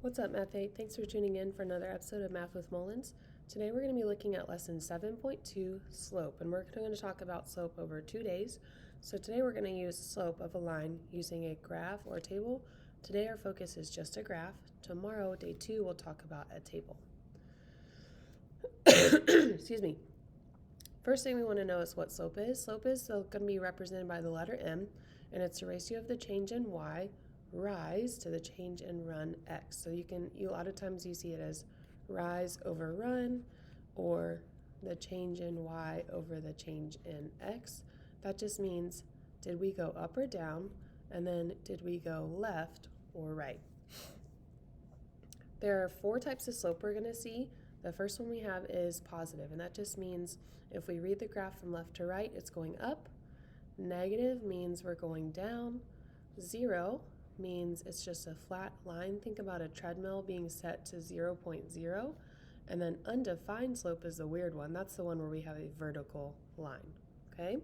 What's up, Math 8? Thanks for tuning in for another episode of Math with Mullins. Today we're going to be looking at lesson 7.2, slope, and we're going to talk about slope over 2 days. So today we're going to use slope of a line using a graph or table. Today our focus is just a graph. Tomorrow, day 2, we'll talk about a table. Excuse me. First thing we want to know is what slope is. Slope is going to be represented by the letter M, and it's the ratio of the change in y rise to the change in run x. So a lot of times you see it as rise over run, or the change in y over the change in x. That just means, did we go up or down, and then did we go left or right? There are 4 types of slope we're going to see. The first one we have is positive, and that just means if we read the graph from left to right, it's going up. Negative means we're going down. 0 means it's just a flat line. Think about a treadmill being set to 0.0. And then undefined slope is the weird one. That's the one where we have a vertical line, okay?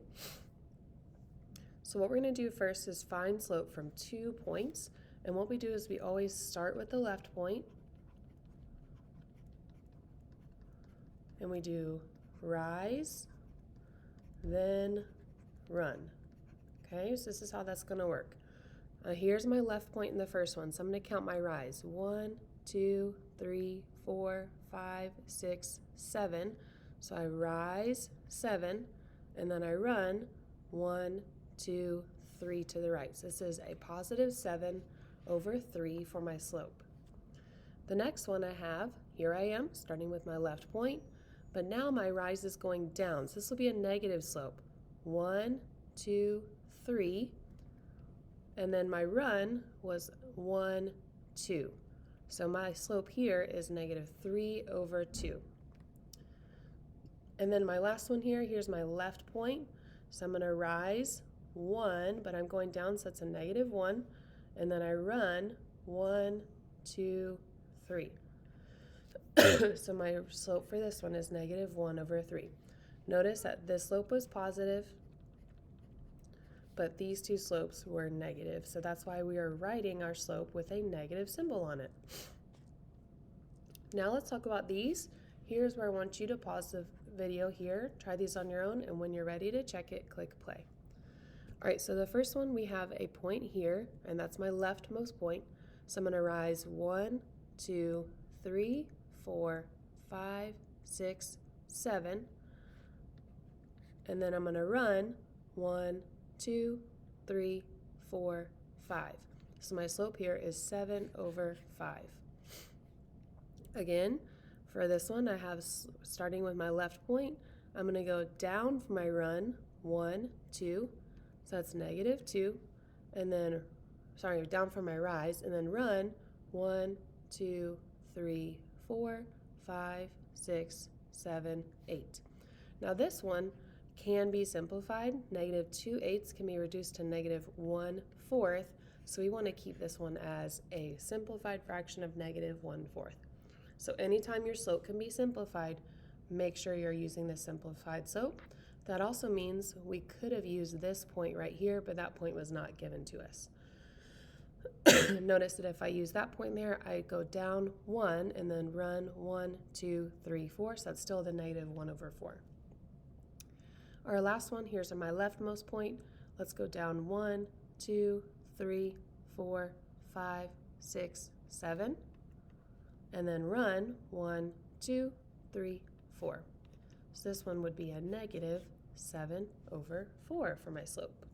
So what we're going to do first is find slope from 2 points. And what we do is we always start with the left point. And we do rise, then run. Okay, so this is how that's going to work. Here's my left point in the first one, so I'm going to count my rise. 1, 2, 3, 4, 5, 6, 7. So I rise 7, and then I run 1, 2, 3 to the right. So this is a positive 7 over 3 for my slope. The next one I have, here I am, starting with my left point, but now my rise is going down. So this will be a negative slope. 1, 2, 3. And then my run was 1, 2. So my slope here is negative 3 over 2. And then my last one here, here's my left point. So I'm going to rise 1, but I'm going down, so it's a negative 1. And then I run 1, 2, 3. So my slope for this one is negative 1 over 3. Notice that this slope was positive, but these two slopes were negative, so that's why we are writing our slope with a negative symbol on it. Now let's talk about these. Here's where I want you to pause the video here, try these on your own, and when you're ready to check it, click play. All right, so the first one, we have a point here, and that's my leftmost point. So I'm going to rise 1, 2, 3, 4, 5, 6, 7, and then I'm going to run 1, 2, 3, 4, 5. So my slope here is 7 over 5. Again, for this one, I have, starting with my left point, I'm going to go down for my run, 1, 2, so that's negative 2, and then, down for my rise, and then run, 1, 2, 3, 4, 5, 6, 7, 8. Now this one can be simplified. Negative 2/8 can be reduced to negative 1/4, so we want to keep this one as a simplified fraction of negative 1/4. So anytime your slope can be simplified, make sure you're using the simplified slope. That also means we could have used this point right here, but that point was not given to us. Notice that if I use that point there, I go down 1 and then run 1, 2, 3, 4, so that's still the negative 1 over 4. Our last one, here's my leftmost point. Let's go down 1, 2, 3, 4, 5, 6, 7, and then run 1, 2, 3, 4. So this one would be a negative 7 over 4 for my slope.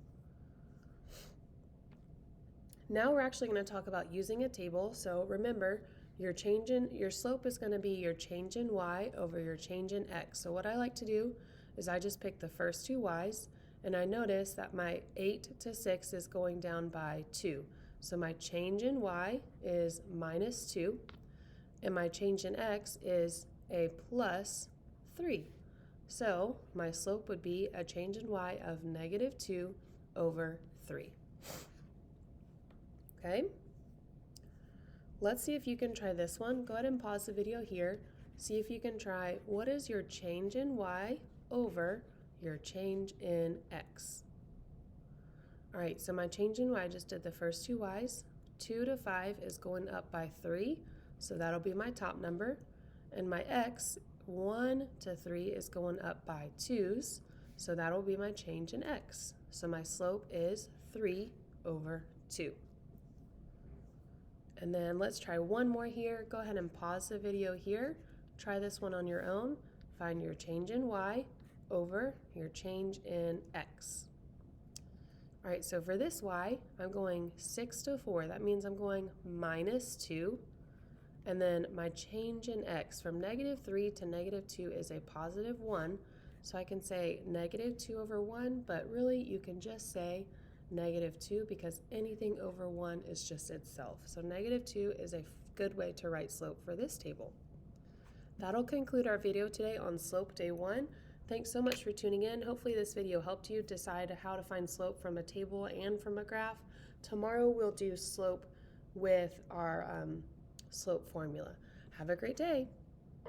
Now we're actually going to talk about using a table. So remember, your slope is going to be your change in y over your change in x. So what I like to do is I just pick the first 2 y's, and I notice that my 8 to 6 is going down by 2. So my change in y is minus 2, and my change in x is a plus 3. So my slope would be a change in y of negative 2 over 3. Okay? Let's see if you can try this one. Go ahead and pause the video here. See if you can try, what is your change in y over your change in x? All right, so my change in y, I just did the first 2 y's. 2 to 5 is going up by 3. So that'll be my top number. And my x, 1 to 3, is going up by 2's. So that'll be my change in x. So my slope is 3 over 2. And then let's try one more here. Go ahead and pause the video here. Try this one on your own. Find your change in y over your change in x. All right, so for this y, I'm going 6 to 4. That means I'm going minus 2. And then my change in x from negative 3 to negative 2 is a positive 1. So I can say negative 2 over 1, but really you can just say negative 2 because anything over 1 is just itself. So negative 2 is a good way to write slope for this table. That'll conclude our video today on slope day 1. Thanks so much for tuning in. Hopefully this video helped you decide how to find slope from a table and from a graph. Tomorrow we'll do slope with our slope formula. Have a great day.